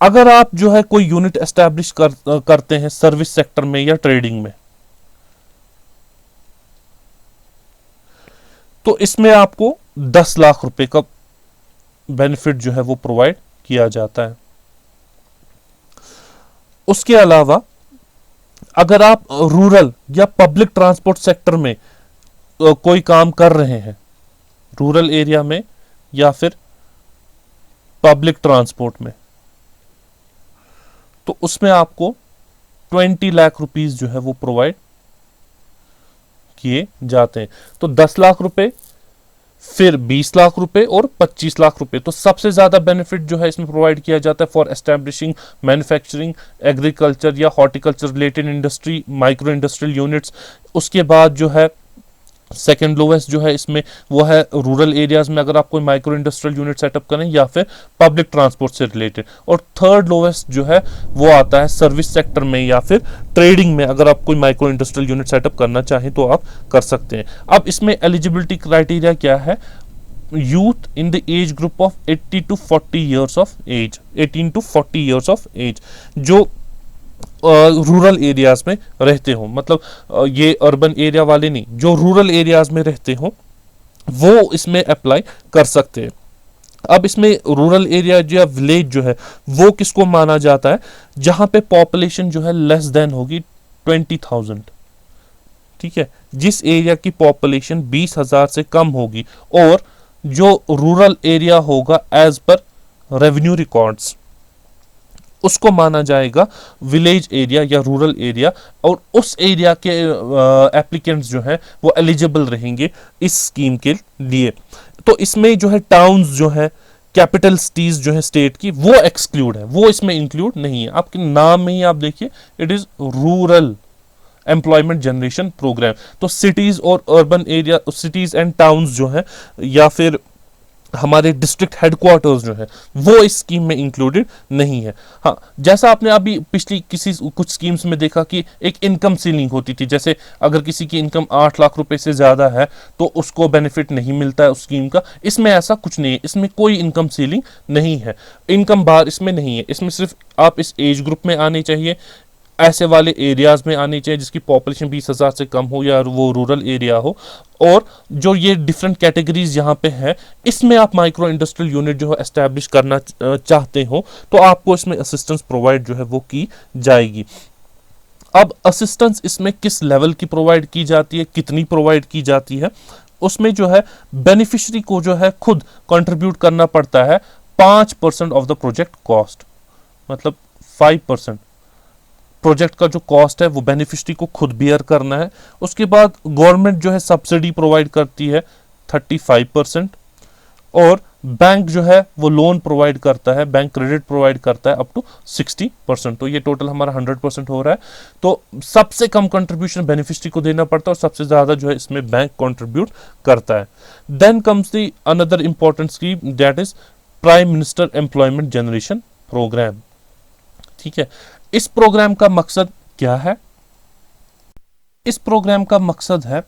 अगर आप जो है कोई यूनिट एस्टैब्लिश करते हैं सर्विस सेक्टर में या ट्रेडिंग में, तो इसमें आपको 10 लाख रुपए का बेनिफिट जो है वो प्रोवाइड किया जाता है। उसके अलावा अगर आप रूरल या पब्लिक ट्रांसपोर्ट सेक्टर में कोई काम कर रहे हैं, रूरल एरिया में या फिर पब्लिक ट्रांसपोर्ट में, तो उसमें आपको 20 लाख रुपीस जो है वो प्रोवाइड किए जाते हैं। तो 10 लाख रुपए, फिर 20 लाख रुपए और 25 लाख रुपए। तो सबसे ज्यादा बेनिफिट जो है इसमें प्रोवाइड किया जाता है फॉर एस्टैब्लिशिंग मैन्युफैक्चरिंग, एग्रीकल्चर या horticulture related industry, micro industrial units. उसके बाद जो है सेकेंड लोवेस्ट जो है इसमें वो है रूरल एरियाज में अगर आप कोई माइक्रो इंडस्ट्रियल यूनिट सेटअप करें या फिर पब्लिक ट्रांसपोर्ट से रिलेटेड। और थर्ड लोवेस्ट जो है वो आता है सर्विस सेक्टर में या फिर ट्रेडिंग में। अगर आप कोई माइक्रो इंडस्ट्रियल यूनिट सेटअप करना चाहें तो आप कर सकते हैं। अब इसमें एलिजिबिलिटी क्राइटेरिया क्या है? Youth in the age group of 18 to 40 years of age, जो रूरल एरियाज में रहते हो, मतलब ये अर्बन एरिया वाले नहीं, जो रूरल एरियाज में रहते हो वो इसमें अप्लाई कर सकते हैं। अब इसमें रूरल एरिया या विलेज जो है वो किसको माना जाता है? जहां पे पॉपुलेशन जो है लेस देन होगी 20,000। ठीक है, जिस एरिया की पॉपुलेशन 20,000 से कम होगी और जो रूरल एरिया होगा एज पर रेवेन्यू रिकॉर्ड्स, उसको माना जाएगा विलेज एरिया या रूरल एरिया, और उस एरिया के एप्लीकेंट्स जो हैं वो एलिजिबल रहेंगे इस स्कीम के लिए। तो इसमें जो है टाउन्स जो है, कैपिटल सिटीज जो है स्टेट की, वो एक्सक्लूड है, वो इसमें इंक्लूड नहीं है। आपके नाम में ही आप देखिए, it is rural employment generation programme. तो सिटीज और urban area, cities and towns जो है, या फिर हमारे डिस्ट्रिक्ट हेडक्वार्टर्स जो है, वो इस स्कीम में इंक्लूडेड नहीं है। हाँ, जैसा आपने अभी पिछली कुछ स्कीम्स में देखा कि एक इनकम सीलिंग होती थी, जैसे अगर किसी की इनकम 8 लाख रुपए से ज़्यादा है तो उसको बेनिफिट नहीं मिलता है उस स्कीम का। इसमें ऐसा कुछ नहीं है, इसमें कोई इनकम सीलिंग नहीं है, इनकम बार इसमें नहीं है। इसमें सिर्फ आप इस एज ग्रुप में आने चाहिए, ऐसे वाले एरियाज में आनी चाहिए जिसकी पॉपुलेशन 20,000 से कम हो या वो रूरल एरिया हो। और जो ये डिफरेंट कैटेगरीज यहाँ पे है, इसमें आप माइक्रो इंडस्ट्रियल यूनिट जो है एस्टैब्लिश करना चाहते हो तो आपको इसमें असिस्टेंस प्रोवाइड जो है वो की जाएगी। अब असिस्टेंस इसमें किस लेवल की प्रोवाइड की जाती है, कितनी प्रोवाइड की जाती है, उसमें जो है बेनिफिशरी को जो है खुद कंट्रीब्यूट करना पड़ता है 5% ऑफ द प्रोजेक्ट कॉस्ट, मतलब 5% प्रोजेक्ट का जो कॉस्ट है वो बेनिफिशरी को खुद बियर करना है। उसके बाद गवर्नमेंट जो है सब्सिडी प्रोवाइड करती है 35%, और बैंक जो है वो लोन प्रोवाइड करता है, बैंक क्रेडिट प्रोवाइड करता है अप टू 60%। तो ये टोटल हमारा 100% हो रहा है। तो सबसे कम कंट्रीब्यूशन बेनिफिशरी को देना पड़ता है और सबसे ज्यादा जो है इसमें बैंक कंट्रीब्यूट करता है। Then comes the another important scheme, that is prime minister employment generation programme. ठीक है, इस प्रोग्राम का मकसद क्या है? इस प्रोग्राम का मकसद है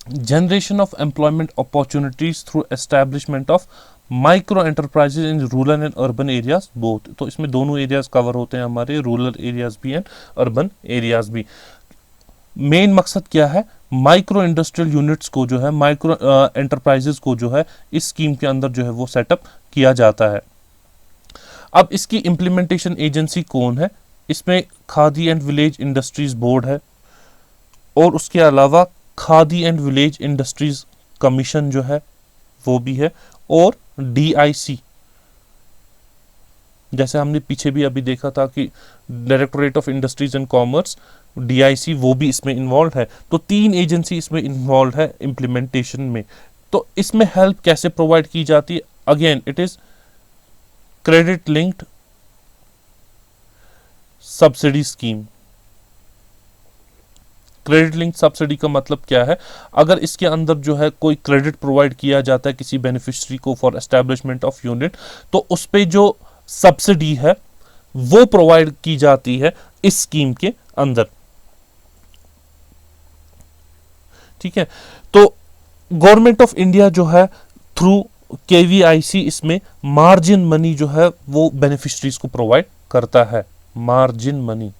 generation of employment opportunities through establishment of micro enterprises in rural and urban areas both. तो इसमें दोनों एरियाज कवर होते हैं हमारे, रूरल एरियाज भी एंड अर्बन एरियाज भी। मेन मकसद क्या है? माइक्रो इंडस्ट्रियल यूनिट्स को जो है, माइक्रो एंटरप्राइजेज को जो है इस स्कीम के अंदर जो है वो सेटअप किया जाता है। अब इसकी इम्प्लीमेंटेशन एजेंसी कौन है? इसमें khadi and village industries board है, और उसके अलावा khadi and village industries commission जो है वो भी है, और DIC, जैसे हमने पीछे भी अभी देखा था कि directorate of industries and commerce, DIC, वो भी इसमें इन्वॉल्व है। तो 3 एजेंसी इसमें इन्वॉल्व है इम्प्लीमेंटेशन में। तो इसमें हेल्प कैसे प्रोवाइड की जाती है? Again it is credit linked subsidy scheme. Credit link subsidy का मतलब क्या है? अगर इसके अंदर जो है कोई क्रेडिट प्रोवाइड किया जाता है किसी बेनिफिशियरी को फॉर एस्टैब्लिशमेंट ऑफ यूनिट, तो उस पे जो सब्सिडी है वो प्रोवाइड की जाती है इस स्कीम के अंदर। ठीक है, तो गवर्नमेंट ऑफ इंडिया जो है थ्रू KVIC इसमें मार्जिन मनी जो है वो बेनिफिशरीज को प्रोवाइड करता है। मार्जिन मनी,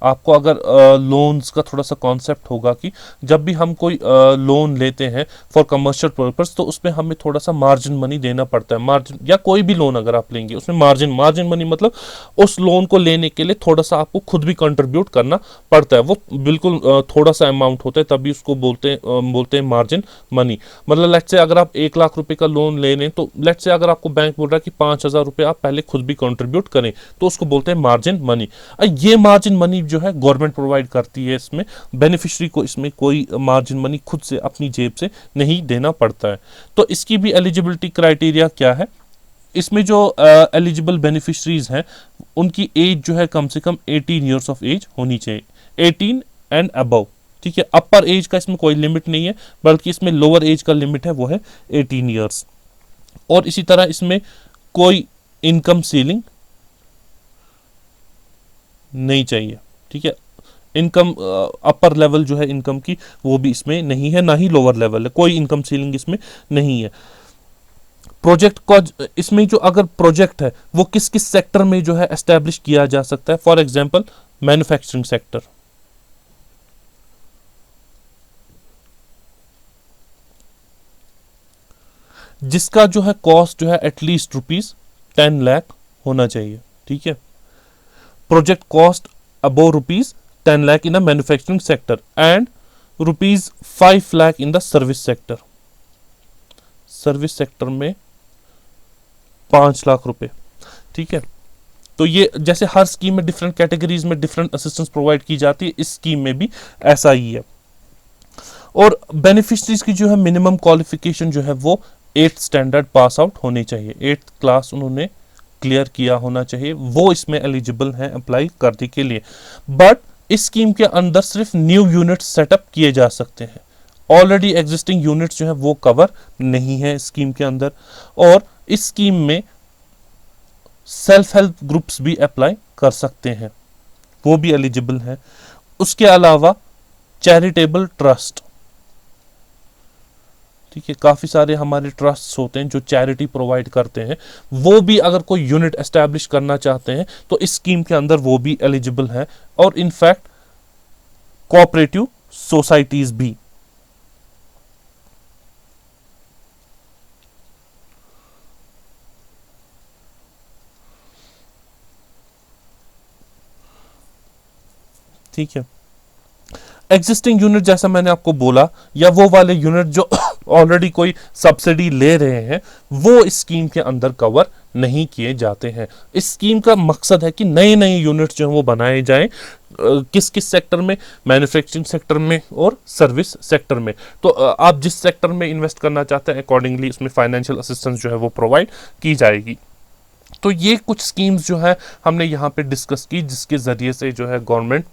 आपको अगर लोन्स का थोड़ा सा कॉन्सेप्ट होगा कि जब भी हम कोई लोन लेते हैं फॉर कमर्शियल पर्पस, तो उसमें हमें थोड़ा सा मार्जिन मनी देना पड़ता है। मार्जिन, या कोई भी लोन अगर आप लेंगे उसमें मार्जिन मनी मतलब उस लोन को लेने के लिए थोड़ा सा आपको खुद भी कंट्रीब्यूट करना पड़ता है। वो बिल्कुल थोड़ा सा अमाउंट होता है, तभी उसको बोलते हैं मार्जिन मनी। मतलब लेट्स से अगर आप 1 लाख रुपए का लोन ले लें, तो लेट्स से अगर आपको बैंक बोल रहा है कि 5,000 रुपये आप पहले खुद भी कंट्रीब्यूट करें, तो उसको बोलते हैं मार्जिन मनी। ये मार्जिन मनी जो है गवर्नमेंट प्रोवाइड करती है। इसमें बेनिफिशियरी को इसमें कोई मार्जिन मनी खुद से अपनी जेब से नहीं देना पड़ता है। तो इसकी भी एलिजिबिलिटी क्राइटेरिया क्या है? इसमें जो एलिजिबल बेनिफिशरीज हैं उनकी एज जो है कम से कम 18 ईयर्स ऑफ एज होनी चाहिए, 18 एंड अबव। ठीक है, अपर एज का इसमें कोई लिमिट नहीं है, बल्कि इसमें लोअर एज का लिमिट है वो है 18 ईयर्स। और इसी तरह इसमें कोई इनकम सीलिंग नहीं चाहिए। ठीक है, इनकम अपर लेवल जो है इनकम की वो भी इसमें नहीं है, ना ही लोअर लेवल है, कोई इनकम सीलिंग इसमें नहीं है। प्रोजेक्ट को इसमें जो अगर प्रोजेक्ट है वो किस किस सेक्टर में जो है एस्टेब्लिश किया जा सकता है? फॉर एग्जांपल मैन्युफैक्चरिंग सेक्टर, जिसका जो है कॉस्ट जो है एटलीस्ट ₹10 लाख होना चाहिए। ठीक है, project cost above ₹10 lakh in the manufacturing sector and ₹5 lakh in the service sector. Service sector में 5 लाख रुपए। ठीक है, तो ये जैसे हर स्कीम में डिफरेंट कैटेगरीज में डिफरेंट असिस्टेंस प्रोवाइड की जाती है, इस स्कीम में भी ऐसा ही है। और बेनिफिशरीज की जो है मिनिमम क्वालिफिकेशन जो है वो 8th स्टैंडर्ड पास आउट होनी चाहिए, 8th क्लास उन्होंने क्लियर किया होना चाहिए, वो इसमें एलिजिबल हैं अप्लाई करने के लिए। बट इस स्कीम के अंदर सिर्फ न्यू यूनिट्स सेटअप किए जा सकते हैं, ऑलरेडी एग्जिस्टिंग यूनिट्स जो है वो कवर नहीं है स्कीम के अंदर। और इस स्कीम में सेल्फ हेल्प ग्रुप्स भी अप्लाई कर सकते हैं, वो भी एलिजिबल हैं। उसके अलावा चैरिटेबल ट्रस्ट, ठीक है, काफी सारे हमारे ट्रस्ट होते हैं जो चैरिटी प्रोवाइड करते हैं, वो भी अगर कोई यूनिट एस्टैब्लिश करना चाहते हैं तो इस स्कीम के अंदर वो भी एलिजिबल है। और इनफैक्ट कोऑपरेटिव सोसाइटीज भी। ठीक है, एग्जिस्टिंग यूनिट जैसा मैंने आपको बोला, या वो वाले यूनिट जो ऑलरेडी कोई सब्सिडी ले रहे हैं, वो इस स्कीम के अंदर कवर नहीं किए जाते हैं। इस स्कीम का मकसद है कि नए नए यूनिट्स जो हैं वो बनाए जाएं, किस किस सेक्टर में, मैन्युफैक्चरिंग सेक्टर में और सर्विस सेक्टर में। तो आप जिस सेक्टर में इन्वेस्ट करना चाहते हैं अकॉर्डिंगली उसमें फाइनेंशियल असिस्टेंस जो है वो प्रोवाइड की जाएगी। तो ये कुछ स्कीम्स जो है हमने यहाँ पे डिस्कस की, जिसके जरिए से जो है गवर्नमेंट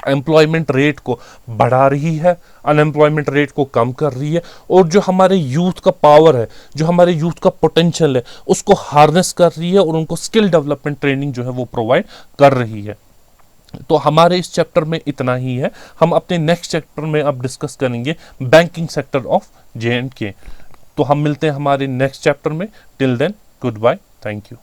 एम्प्लॉयमेंट रेट को बढ़ा रही है, अनएम्प्लॉयमेंट रेट को कम कर रही है, और जो हमारे यूथ का पावर है, जो हमारे यूथ का पोटेंशियल है, उसको हार्नेस कर रही है और उनको स्किल डेवलपमेंट ट्रेनिंग जो है वो प्रोवाइड कर रही है। तो हमारे इस चैप्टर में इतना ही है। हम अपने नेक्स्ट चैप्टर में अब डिस्कस करेंगे बैंकिंग सेक्टर ऑफ J&K। तो हम मिलते हैं हमारे नेक्स्ट चैप्टर में। Till then, good bye, thank you.